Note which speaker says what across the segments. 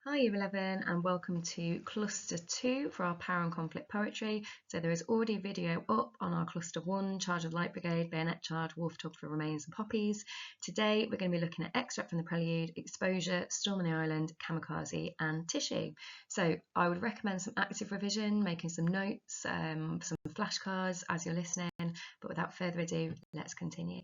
Speaker 1: Hi Year 11 and welcome to Cluster 2 for our Power and Conflict poetry. So there is already a video up on our Cluster 1, Charge of Light Brigade, Bayonet Charge, Wolf Tub for Remains and Poppies. Today we're going to be looking at Extract from the Prelude, Exposure, Storm on the Island, Kamikaze and Tissue. So I would recommend some active revision, making some notes, some flashcards as you're listening, but without further ado, let's continue.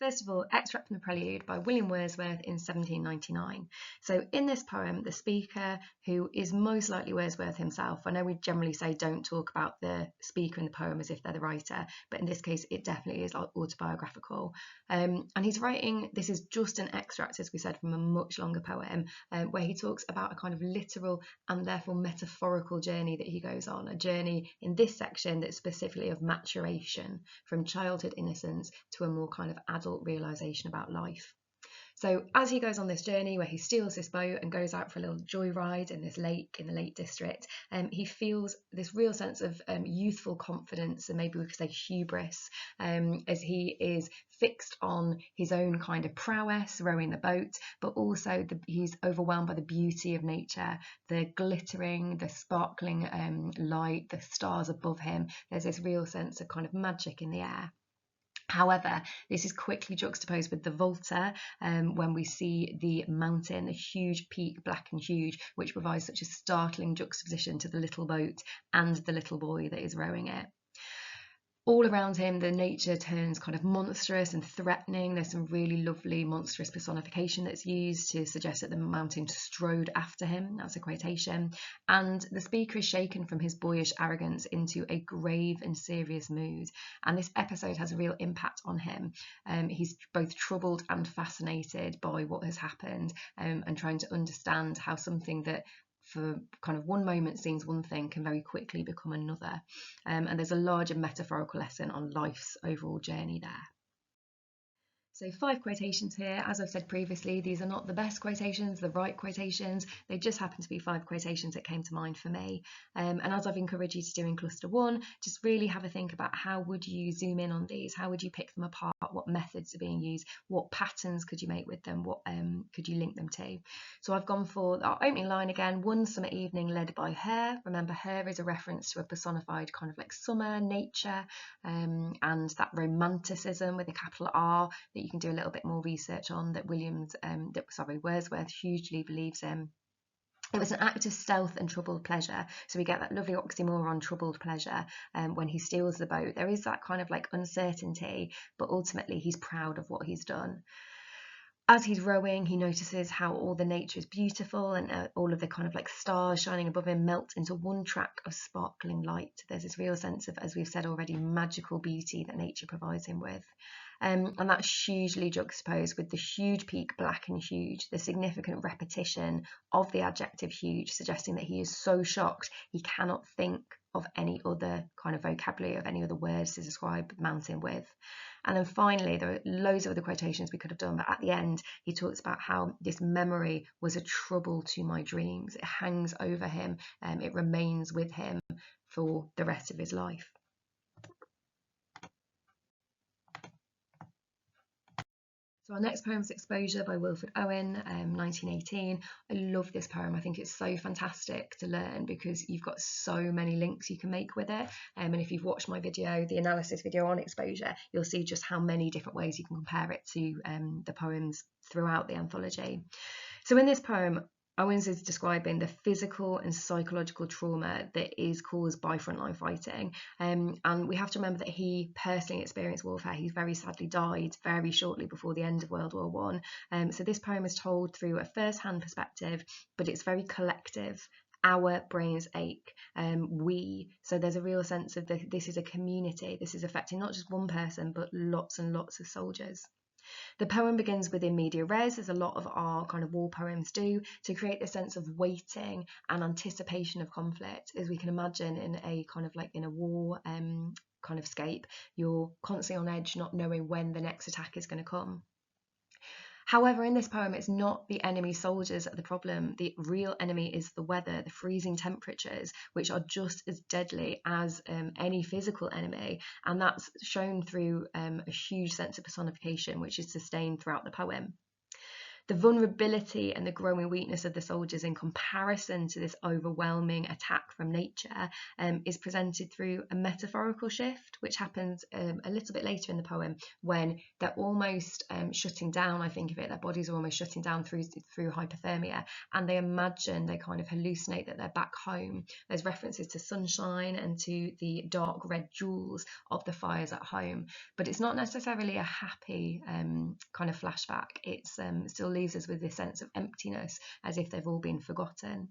Speaker 1: First of all, Extract from the Prelude by William Wordsworth in 1799. So in this poem, the speaker, who is most likely Wordsworth himself, I know we generally say don't talk about the speaker in the poem as if they're the writer, but in this case it definitely is autobiographical. And he's writing, this is just an extract, as we said, from a much longer poem, where he talks about a kind of literal and therefore metaphorical journey that he goes on, a journey in this section that's specifically of maturation from childhood innocence to a more kind of adult realization about life. So as he goes on this journey where he steals this boat and goes out for a little joyride in this lake in the Lake District, he feels this real sense of youthful confidence, and maybe we could say hubris, as he is fixed on his own kind of prowess rowing the boat, but also he's overwhelmed by the beauty of nature, the glittering, the sparkling light, the stars above him. There's this real sense of kind of magic in the air. However, this is quickly juxtaposed with the Volta when we see the mountain, a huge peak, black and huge, which provides such a startling juxtaposition to the little boat and the little boy that is rowing it. All around him, the nature turns kind of monstrous and threatening. There's some really lovely monstrous personification that's used to suggest that the mountain strode after him. That's a quotation. And the speaker is shaken from his boyish arrogance into a grave and serious mood. And this episode has a real impact on him. He's both troubled and fascinated by what has happened, and trying to understand how something that for kind of one moment seems one thing can very quickly become another. And there's a larger metaphorical lesson on life's overall journey there. So 5 quotations here. As I've said previously, these are not the best quotations, the right quotations. They just happen to be 5 quotations that came to mind for me. And as I've encouraged you to do in Cluster 1, just really have a think about how would you zoom in on these? How would you pick them apart? What methods are being used? What patterns could you make with them? What could you link them to? So I've gone for our opening line again, one summer evening led by her. Remember, her is a reference to a personified kind of like summer, nature, and that romanticism with a capital R that you can do a little bit more research on, that Wordsworth hugely believes in. It was an act of stealth and troubled pleasure. So we get that lovely oxymoron, troubled pleasure, when he steals the boat. There is that kind of like uncertainty, but ultimately he's proud of what he's done. As he's rowing, he notices how all the nature is beautiful, and all of the kind of like stars shining above him melt into one track of sparkling light. There's this real sense of, as we've said already, magical beauty that nature provides him with. And that's hugely juxtaposed with the huge peak, black and huge, the significant repetition of the adjective huge, suggesting that he is so shocked he cannot think of any other kind of vocabulary, of any other words to describe mountain with. And then finally, there are loads of other quotations we could have done, but at the end, he talks about how this memory was a trouble to my dreams. It hangs over him, it remains with him for the rest of his life. So our next poem is Exposure by Wilfred Owen, 1918. I love this poem. I think it's so fantastic to learn because you've got so many links you can make with it. And if you've watched my video, the analysis video on exposure, you'll see just how many different ways you can compare it to the poems throughout the anthology. So in this poem, Owens is describing the physical and psychological trauma that is caused by frontline fighting. And we have to remember that he personally experienced warfare. He very sadly died very shortly before the end of World War I. So this poem is told through a first-hand perspective, but it's very collective. Our brains ache, we. So there's a real sense of this is a community. This is affecting not just one person, but lots and lots of soldiers. The poem begins with in media res, as a lot of our kind of war poems do, to create a sense of waiting and anticipation of conflict. As we can imagine in a kind of like in a war kind of scape, you're constantly on edge, not knowing when the next attack is going to come. However, in this poem, it's not the enemy soldiers that are the problem. The real enemy is the weather, the freezing temperatures, which are just as deadly as any physical enemy. And that's shown through a huge sense of personification, which is sustained throughout the poem. The vulnerability and the growing weakness of the soldiers in comparison to this overwhelming attack from nature is presented through a metaphorical shift, which happens a little bit later in the poem when they're almost shutting down. I think of it, their bodies are almost shutting down through hypothermia, and they imagine, they kind of hallucinate that they're back home. There's references to sunshine and to the dark red jewels of the fires at home, but it's not necessarily a happy kind of flashback. It still leaves us with this sense of emptiness, as if they've all been forgotten.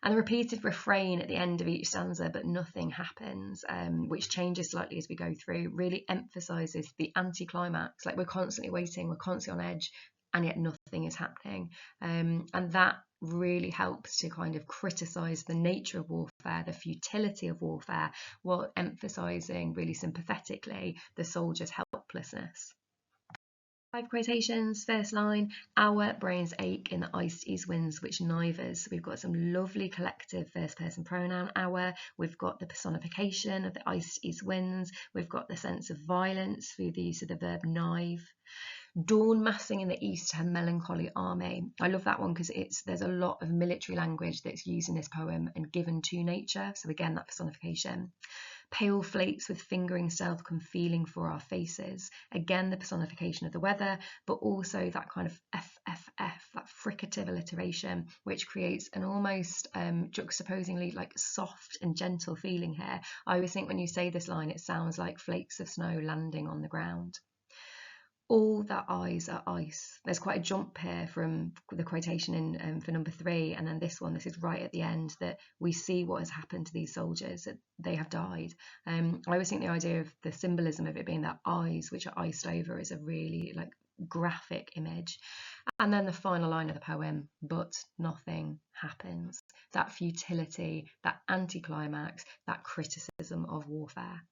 Speaker 1: And the repeated refrain at the end of each stanza, but nothing happens, which changes slightly as we go through, really emphasises the anticlimax. Like, we're constantly waiting, we're constantly on edge, and yet nothing is happening. And that really helps to kind of criticise the nature of warfare, the futility of warfare, while emphasising really sympathetically the soldier's helplessness. 5 quotations. First line: our brains ache in the iced east winds which knife us. We've got some lovely collective first person pronoun our. We've got the personification of the iced east winds. We've got the sense of violence through the use of the verb knife. Dawn massing in the east her melancholy army. I love that one because there's a lot of military language that's used in this poem and given to nature. So again, that personification. Pale flakes with fingering stealth come feeling for our faces. Again, the personification of the weather, but also that kind of FFF, that fricative alliteration, which creates an almost juxtaposingly like soft and gentle feeling here. I always think when you say this line, it sounds like flakes of snow landing on the ground. All their eyes are ice. There's quite a jump here from the quotation in for number 3, and then this one, this is right at the end, that we see what has happened to these soldiers, that they have died. I always think the idea of the symbolism of it being their eyes which are iced over is a really like graphic image. And then the final line of the poem: but nothing happens. That futility, that anticlimax, that criticism of warfare.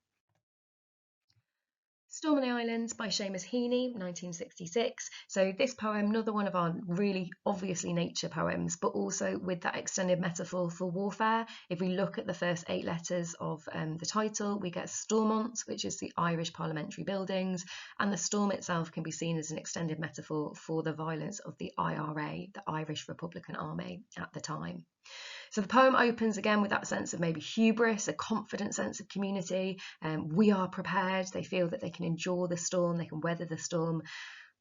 Speaker 1: Storm on the Islands by Seamus Heaney, 1966. So this poem, another one of our really obviously nature poems, but also with that extended metaphor for warfare. If we look at the first 8 letters of the title, we get Stormont, which is the Irish parliamentary buildings, and the storm itself can be seen as an extended metaphor for the violence of the IRA, the Irish Republican Army at the time. So the poem opens again with that sense of maybe hubris, a confident sense of community. We are prepared. They feel that they can endure the storm, they can weather the storm.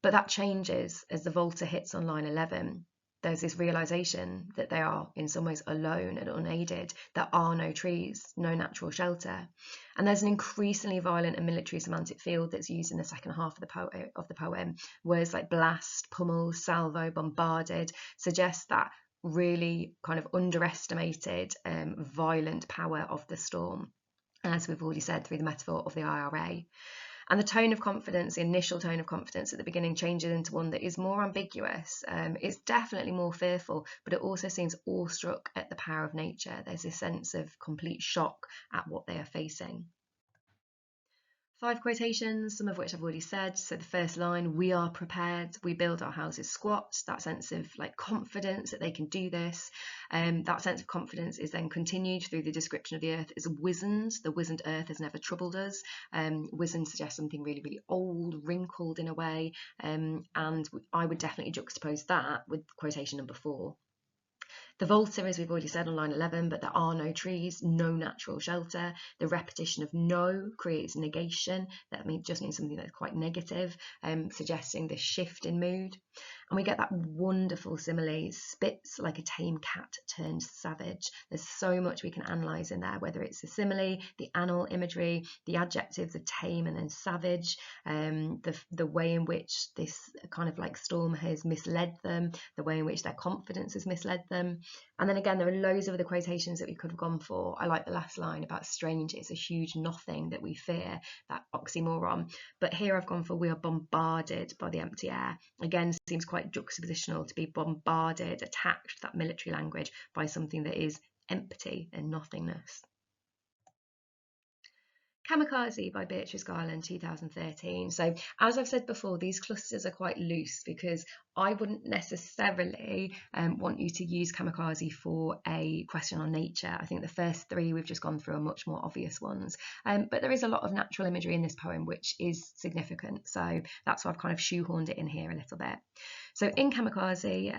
Speaker 1: But that changes as the Volta hits on line 11. There's this realization that they are in some ways alone and unaided. There are no trees, no natural shelter. And there's an increasingly violent and military semantic field that's used in the second half of the poem. Words like blast, pummel, salvo, bombarded suggest that really kind of underestimated violent power of the storm, as we've already said, through the metaphor of the IRA. And the tone of confidence, the initial tone of confidence at the beginning, changes into one that is more ambiguous. It's definitely more fearful, but it also seems awestruck at the power of nature. There's this sense of complete shock at what they are facing. 5 quotations, some of which I've already said. So the first line: we are prepared, we build our houses squat. That sense of like confidence that they can do this. That sense of confidence is then continued through the description of the earth as wizened. The wizened earth has never troubled us. Wizened suggests something really, really old, wrinkled in a way. And I would definitely juxtapose that with quotation number 4. The Volta, as we've already said, on line 11, but there are no trees, no natural shelter. The repetition of no creates negation. That just means something that's quite negative, suggesting this shift in mood. And we get that wonderful simile: spits like a tame cat turned savage. There's so much we can analyse in there, whether it's the simile, the animal imagery, the adjectives of tame and then savage, the way in which this kind of like storm has misled them, the way in which their confidence has misled them. And then again, there are loads of other quotations that we could have gone for. I like the last line about strange, it's a huge nothing that we fear, that oxymoron. But here I've gone for we are bombarded by the empty air. Again, seems quite juxtapositional to be bombarded, attacked, that military language, by something that is empty and nothingness. Kamikaze by Beatrice Garland, 2013. So as I've said before, these clusters are quite loose because I wouldn't necessarily want you to use kamikaze for a question on nature. I think the first three we've just gone through are much more obvious ones. But there is a lot of natural imagery in this poem, which is significant. So that's why I've kind of shoehorned it in here a little bit. So in Kamikaze,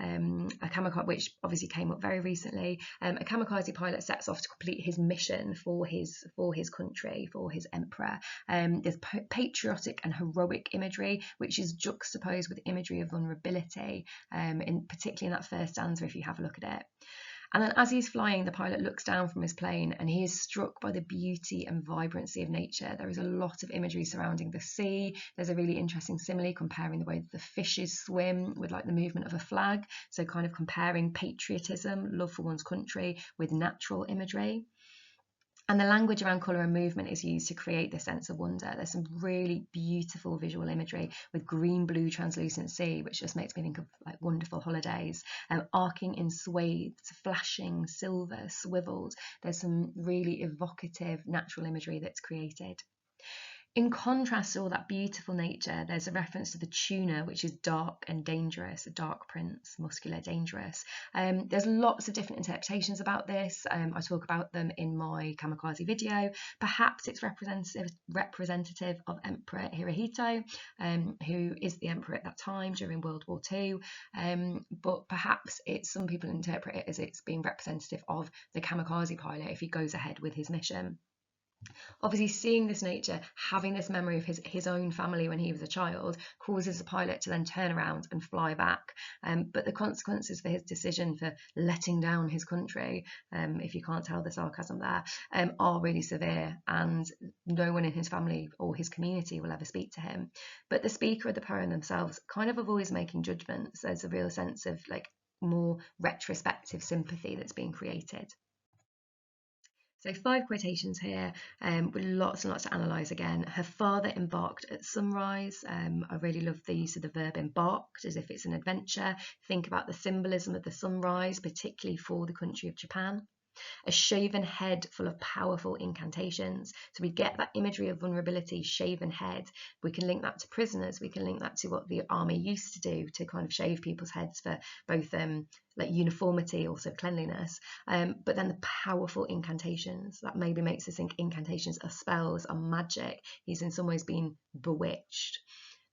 Speaker 1: a kamikaze, which obviously came up very recently, a kamikaze pilot sets off to complete his mission for his country, for his emperor. There's patriotic and heroic imagery, which is juxtaposed with imagery of vulnerability, particularly in that first stanza if you have a look at it. And then as he's flying, the pilot looks down from his plane and he is struck by the beauty and vibrancy of nature. There is a lot of imagery surrounding the sea. There's a really interesting simile comparing the way that the fishes swim with like the movement of a flag. So kind of comparing patriotism, love for one's country, with natural imagery. And the language around colour and movement is used to create this sense of wonder. There's some really beautiful visual imagery with green-blue translucent sea, which just makes me think of like wonderful holidays, arcing in swathes, flashing, silver, swivelled. There's some really evocative natural imagery that's created. In contrast to all that beautiful nature, there's a reference to the tuna, which is dark and dangerous, a dark prince, muscular, dangerous. There's lots of different interpretations about this. I talk about them in my kamikaze video. Perhaps it's representative of Emperor Hirohito, who is the emperor at that time during World War II. But perhaps some people interpret it as it's being representative of the kamikaze pilot if he goes ahead with his mission. Obviously, seeing this nature, having this memory of his own family when he was a child, causes the pilot to then turn around and fly back. But the consequences for his decision for letting down his country, if you can't tell the sarcasm there, are really severe, and no one in his family or his community will ever speak to him. But the speaker of the poem themselves kind of avoids making judgments. There's a real sense of like more retrospective sympathy that's being created. So 5 quotations here with lots and lots to analyse again. Her father embarked at sunrise. I really love the use of the verb embarked as if it's an adventure. Think about the symbolism of the sunrise, particularly for the country of Japan. A shaven head full of powerful incantations. So we get that imagery of vulnerability, shaven head. We can link that to prisoners. We can link that to what the army used to do to kind of shave people's heads for both like uniformity, also cleanliness. But then the powerful incantations, that maybe makes us think incantations are spells, are magic. He's in some ways been bewitched.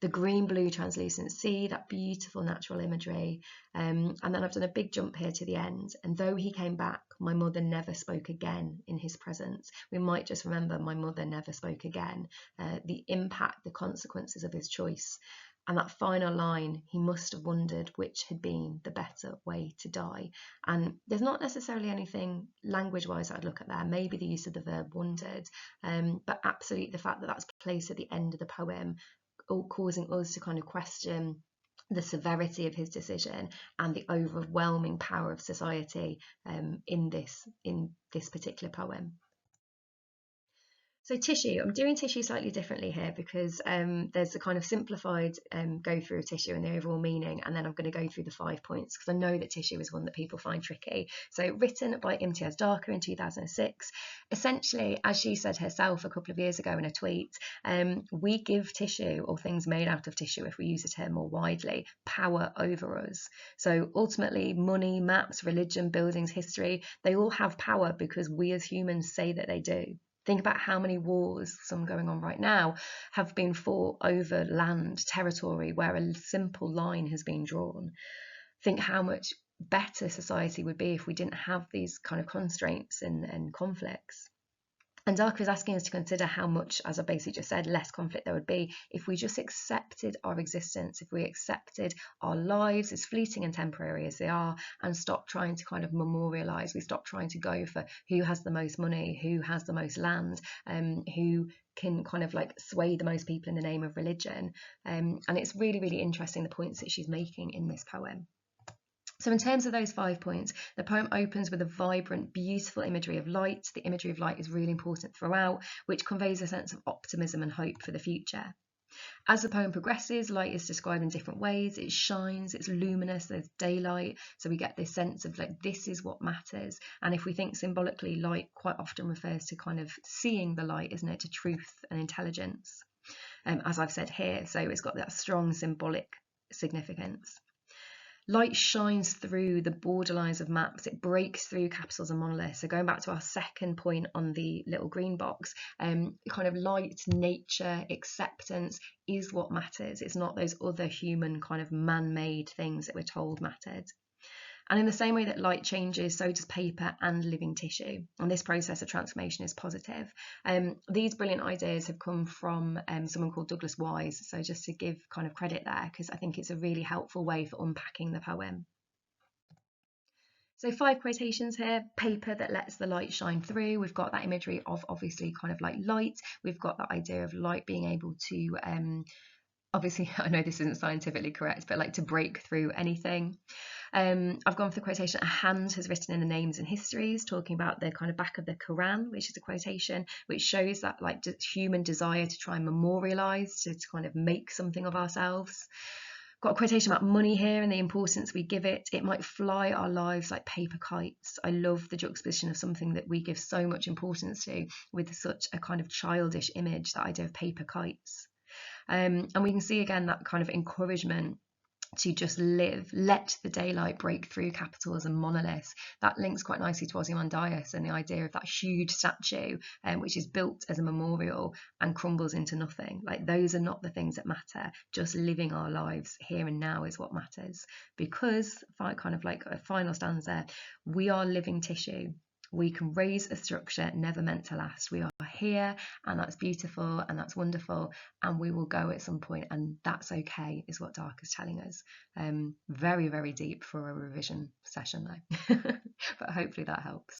Speaker 1: The green-blue translucent sea, that beautiful natural imagery. And then I've done a big jump here to the end. And though he came back, my mother never spoke again in his presence. We might just remember my mother never spoke again. The impact, the consequences of his choice. And that final line, he must have wondered which had been the better way to die. And there's not necessarily anything language-wise I'd look at there, maybe the use of the verb wondered, but absolutely the fact that that's placed at the end of the poem, causing us to kind of question the severity of his decision and the overwhelming power of society in this particular poem. So tissue, I'm doing tissue slightly differently here because there's a kind of simplified go through of tissue and the overall meaning, and then I'm going to go through the 5 points because I know that tissue is one that people find tricky. So written by Imtiaz Darker in 2006. Essentially, as she said herself a couple of years ago in a tweet, we give tissue, or things made out of tissue, if we use the term more widely, power over us. So ultimately, money, maps, religion, buildings, history, they all have power because we as humans say that they do. Think about how many wars, some going on right now, have been fought over land, territory, where a simple line has been drawn. Think how much better society would be if we didn't have these kind of constraints and conflicts. And Darker is asking us to consider how much, as I basically just said, less conflict there would be if we just accepted our existence, if we accepted our lives as fleeting and temporary as they are, and stopped trying to kind of memorialise. We stopped trying to go for who has the most money, who has the most land, who can kind of like sway the most people in the name of religion. And it's really, really interesting the points that she's making in this poem. So in terms of those 5 points, the poem opens with a vibrant, beautiful imagery of light. The imagery of light is really important throughout, which conveys a sense of optimism and hope for the future. As the poem progresses, light is described in different ways. It shines, it's luminous, there's daylight. So we get this sense of like, this is what matters. And if we think symbolically, light quite often refers to kind of seeing the light, isn't it, to truth and intelligence, as I've said here. So it's got that strong symbolic significance. Light shines through the borderlines of maps. It breaks through capitals and monoliths. So going back to our second point on the little green box, kind of light, nature, acceptance is what matters. It's not those other human kind of man-made things that we're told mattered. And in the same way that light changes, so does paper and living tissue. And this process of transformation is positive. These brilliant ideas have come from someone called Douglas Wise. So just to give kind of credit there, because I think it's a really helpful way for unpacking the poem. So 5 quotations here: paper that lets the light shine through. We've got that imagery of obviously kind of like light. We've got that idea of light being able to, obviously, I know this isn't scientifically correct, but like to break through anything. I've gone for the quotation, a hand has written in the names and histories, talking about the kind of back of the Quran, which is a quotation which shows that like human desire to try and memorialize, to kind of make something of ourselves. Got a quotation about money here and the importance we give it. It might fly our lives like paper kites. I love the juxtaposition of something that we give so much importance to with such a kind of childish image, that idea of paper kites. And we can see again that kind of encouragement to just live, let the daylight break through capitals and monoliths. That links quite nicely to Ozymandias and the idea of that huge statue, which is built as a memorial and crumbles into nothing. Like, those are not the things that matter. Just living our lives here and now is what matters. Because, kind of like a final stanza, we are living tissue. We can raise a structure never meant to last. We are here, and that's beautiful and that's wonderful, and we will go at some point, and that's okay, is what Dark is telling us. Very, very deep for a revision session though, but hopefully that helps.